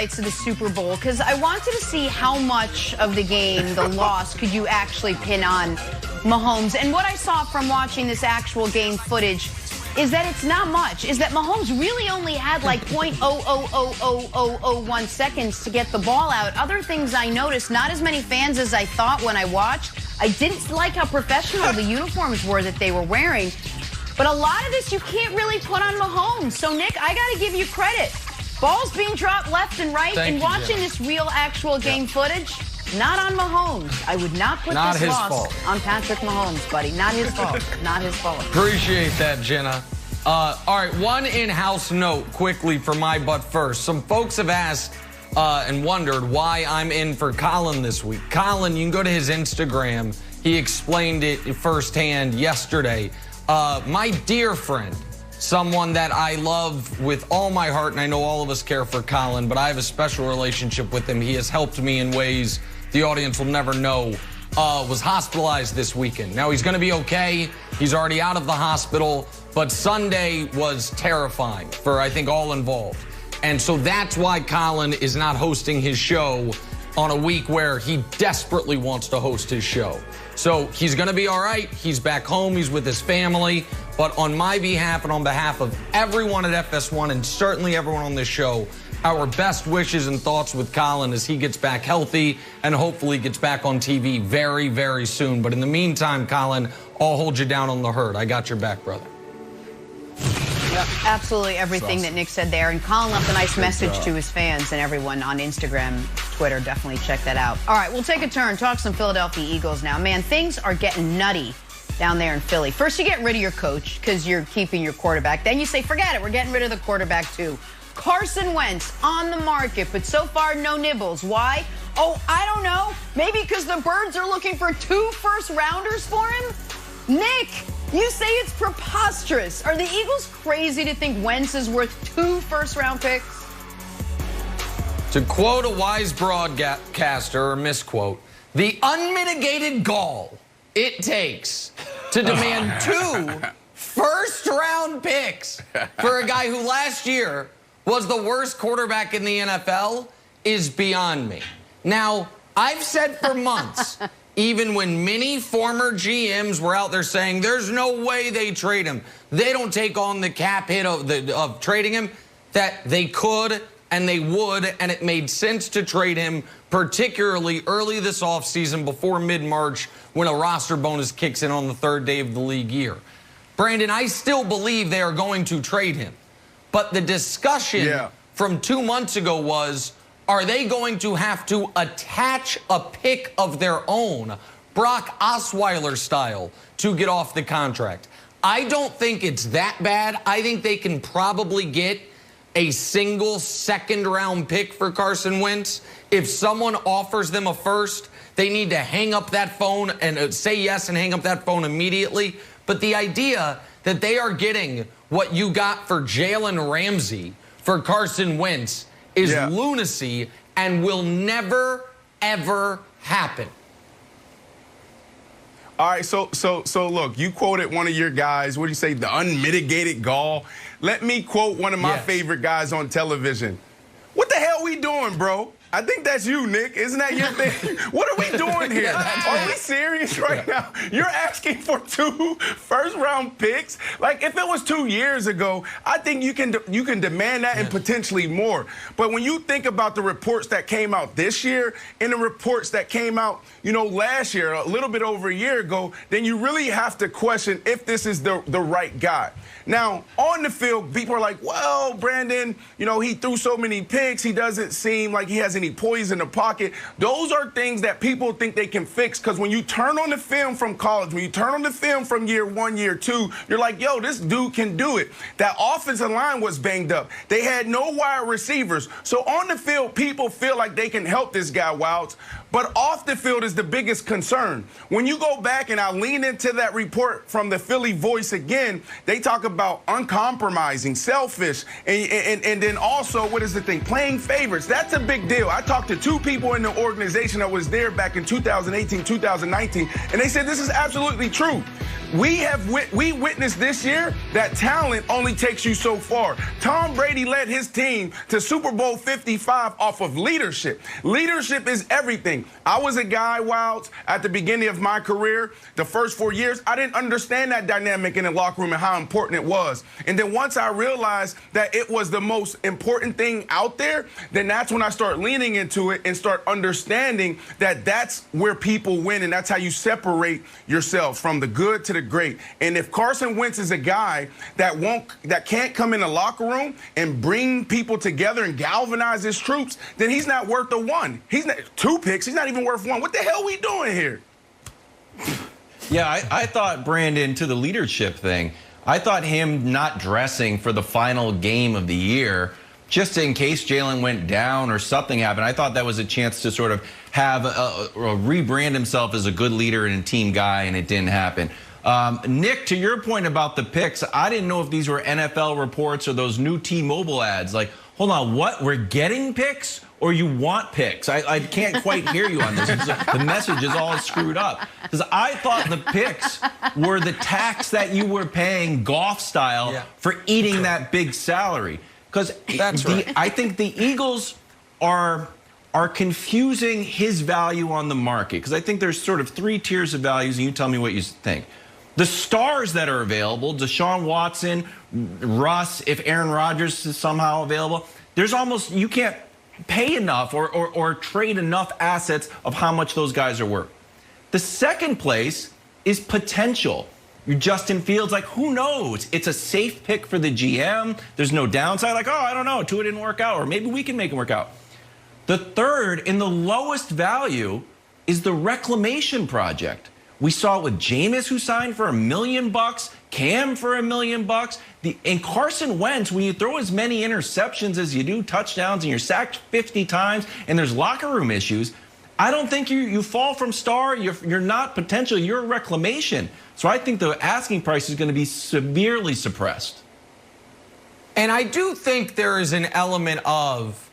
To the Super Bowl, because I wanted to see how much of the game, the loss, could you actually pin on Mahomes. And what I saw from watching this actual game footage is that it's not much, is that Mahomes really only had like 0.0000001 seconds to get the ball out. Other things I noticed, not as many fans as I thought when I watched. I didn't like how professional the uniforms were that they were wearing. But a lot of this you can't really put on Mahomes. So, Nick, I got to give you credit. Balls being dropped left and right, and watching this real, actual game footage, not on Mahomes. I would not put this loss on Patrick Mahomes, buddy. Not his fault. Not his fault. Appreciate that, Jenna. All right, one in-house note quickly for my butt first. Some folks have asked and wondered why I'm in for Colin this week. Colin, you can go to his Instagram. He explained it firsthand yesterday. My dear friend, someone that I love with all my heart, and I know all of us care for Colin, but I have a special relationship with him. He has helped me in ways the audience will never know. Was hospitalized this weekend. Now, he's going to be okay. He's already out of the hospital, but Sunday was terrifying for, I think, all involved. And so that's why Colin is not hosting his show on a week where he desperately wants to host his show. So he's going to be all right. He's back home. He's with his family. But on my behalf and on behalf of everyone at FS1 and certainly everyone on this show, our best wishes and thoughts with Colin as he gets back healthy and hopefully gets back on TV very, very soon. But in the meantime, Colin, I'll hold you down on the herd. I got your back, brother. Yep, absolutely everything that Nick said there. And Colin left a nice message to his fans and everyone on Instagram, Twitter. Definitely check that out. All right, we'll take a turn. Talk some Philadelphia Eagles now. Man, things are getting nutty down there in Philly. First, you get rid of your coach because you're keeping your quarterback. Then you say, forget it, we're getting rid of the quarterback too. Carson Wentz on the market, but so far no nibbles. Why? Oh, I don't know. Maybe because the Birds are looking for 2 first-rounders for him? Nick, you say it's preposterous. Are the Eagles crazy to think Wentz is worth 2 first-round picks? To quote a wise broadcaster, or misquote, the unmitigated gall it takes to demand 2 first-round picks for a guy who last year was the worst quarterback in the NFL is beyond me. Now, I've said for months, even when many former GMs were out there saying there's no way they trade him, they don't take on the cap hit of trading him, that they could and they would, and it made sense to trade him, particularly early this offseason before mid-March when a roster bonus kicks in on the 3rd day of the league year. Brandon, I still believe they are going to trade him. But the discussion from 2 months ago was, are they going to have to attach a pick of their own, Brock Osweiler style, to get off the contract? I don't think it's that bad. I think they can probably get a single 2nd-round pick for Carson Wentz. If someone offers them a first, they need to hang up that phone and say yes and hang up that phone immediately. But the idea that they are getting what you got for Jalen Ramsey for Carson Wentz is lunacy and will never, ever happen. All right, so look, you quoted one of your guys. What do you say? The unmitigated gall. Let me quote one of my favorite guys on television. What the hell we doing, bro? I think that's you, Nick. Isn't that your thing? What are we doing here? Are we serious right now? You're asking for 2 first-round picks? Like, if it was 2 years ago, I think you can demand that and potentially more. But when you think about the reports that came out this year and the reports that came out, you know, last year, a little bit over a year ago, then you really have to question if this is the right guy. Now, on the field, people are like, well, Brandon, you know, he threw so many picks. He doesn't seem like he has any poise in the pocket. Those are things that people think they can fix because when you turn on the film from college, when you turn on the film from year 1, year 2, you're like, yo, this dude can do it. That offensive line was banged up. They had no wide receivers. So on the field, people feel like they can help this guy, Wilds. But off the field is the biggest concern. When you go back, and I lean into that report from the Philly Voice again, they talk about uncompromising, selfish, and then also, what is the thing? Playing favorites. That's a big deal. I talked to 2 people in the organization that was there back in 2018, 2019, and they said this is absolutely true. We witnessed this year that talent only takes you so far. Tom Brady led his team to Super Bowl 55 off of leadership. Leadership is everything. I was a guy, Wilds, at the beginning of my career, the first 4 years, I didn't understand that dynamic in the locker room and how important it was. And then once I realized that it was the most important thing out there, then that's when I start leaning into it and start understanding that that's where people win, and that's how you separate yourself from the good to the great. And if Carson Wentz is a guy that can't come in the locker room and bring people together and galvanize his troops, then he's not worth the one. He's not 2 picks. He's not even worth 1. What the hell are we doing here? Yeah, I thought, Brandon, to the leadership thing, I thought him not dressing for the final game of the year, just in case Jalen went down or something happened, I thought that was a chance to sort of have rebrand himself as a good leader and a team guy, and it didn't happen. Nick, to your point about the picks, I didn't know if these were NFL reports or those new T-Mobile ads. Like, hold on, what? We're getting picks or you want picks? I can't quite hear you on this. The message is all screwed up. Because I thought the picks were the tax that you were paying Goff style for eating that big salary. Because I think the Eagles are confusing his value on the market. Because I think there's sort of 3 tiers of values, and you tell me what you think. The stars that are available, Deshaun Watson, Russ, if Aaron Rodgers is somehow available, there's almost, you can't pay enough or trade enough assets of how much those guys are worth. The second place is potential. Your Justin Fields, like, who knows? It's a safe pick for the GM. There's no downside. Like, oh, I don't know. Tua didn't work out, or maybe we can make him work out. The third, in the lowest value, is the reclamation project. We saw it with Jameis, who signed for $1 million, Cam for $1 million, and Carson Wentz, when you throw as many interceptions as you do, touchdowns, and you're sacked 50 times, and there's locker room issues, I don't think you fall from star. You're not potential. You're reclamation. So I think the asking price is going to be severely suppressed. And I do think there is an element of,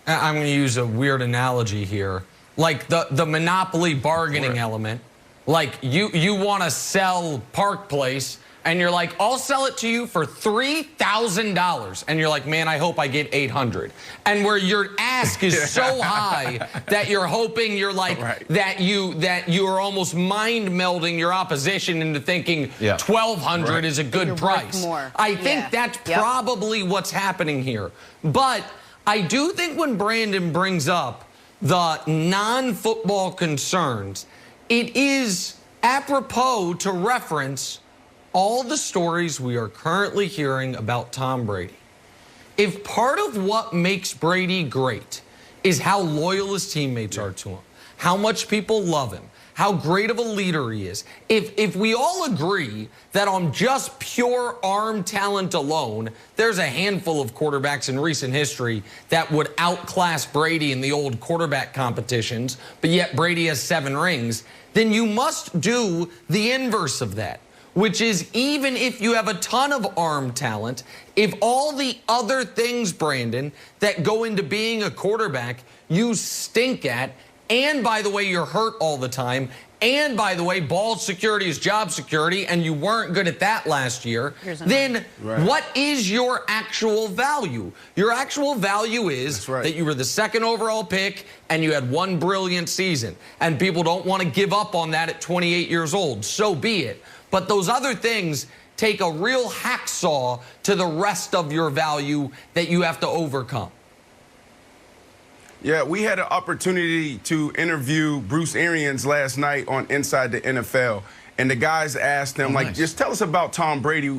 I'm going to use a weird analogy here, like the monopoly bargaining element. Like you want to sell Park Place, and you're like, I'll sell it to you for $3,000. And you're like, man, I hope I get $800. And where your ask is so high that you're hoping you're like, that you are almost mind melding your opposition into thinking $1,200 is a good price. I think that's probably what's happening here. But I do think when Brandon brings up the non-football concerns, it is apropos to reference all the stories we are currently hearing about Tom Brady. If part of what makes Brady great is how loyal his teammates are to him, how much people love him, how great of a leader he is, if we all agree that on just pure arm talent alone, there's a handful of quarterbacks in recent history that would outclass Brady in the old quarterback competitions, but yet Brady has 7 rings, then you must do the inverse of that, which is even if you have a ton of arm talent, if all the other things, Brandon, that go into being a quarterback you stink at, and by the way, you're hurt all the time, and by the way, ball security is job security, and you weren't good at that last year, then what is your actual value? Your actual value is that you were the 2nd overall pick and you had 1 brilliant season. And people don't want to give up on that at 28 years old. So be it. But those other things take a real hacksaw to the rest of your value that you have to overcome. Yeah, we had an opportunity to interview Bruce Arians last night on Inside the NFL. And the guys asked him, just tell us about Tom Brady.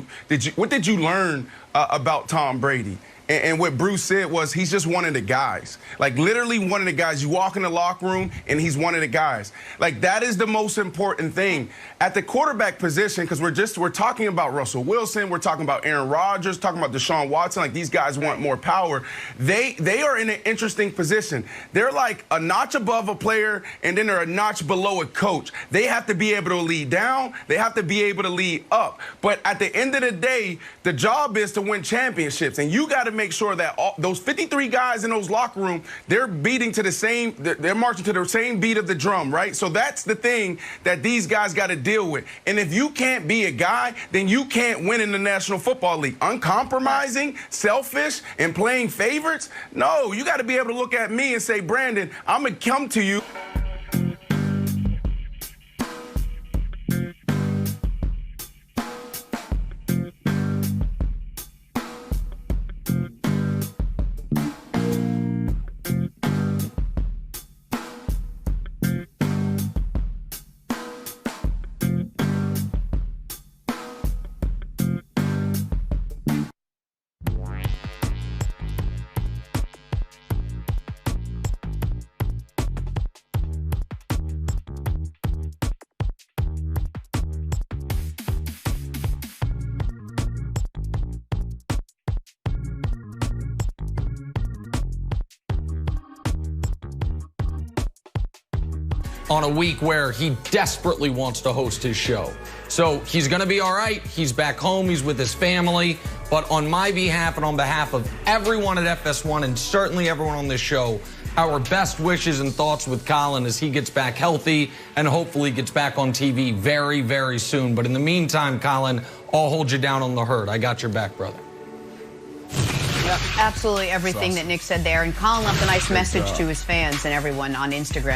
What did you learn about Tom Brady? And what Bruce said was he's just one of the guys. Like, literally one of the guys. You walk in the locker room, and he's one of the guys. Like, that is the most important thing. At the quarterback position, because we're talking about Russell Wilson, we're talking about Aaron Rodgers, talking about Deshaun Watson, like these guys want more power. They are in an interesting position. They're like a notch above a player, and then they're a notch below a coach. They have to be able to lead down. They have to be able to lead up. But at the end of the day, the job is to win championships, and you got to make sure that those 53 guys in those locker room, they're beating to the same, they're marching to the same beat of the drum, right? So that's the thing that these guys got to deal with. And if you can't be a guy, then you can't win in the National Football League. Uncompromising, selfish, and playing favorites? No, you got to be able to look at me and say, Brandon, I'm going to come to you. On a week where he desperately wants to host his show. So he's going to be all right. He's back home. He's with his family. But on my behalf and on behalf of everyone at FS1 and certainly everyone on this show, our best wishes and thoughts with Colin as he gets back healthy and hopefully gets back on TV very, very soon. But in the meantime, Colin, I'll hold you down on the herd. I got your back, brother. Yep, absolutely everything that Nick said there. And Colin left a nice message to his fans and everyone on Instagram.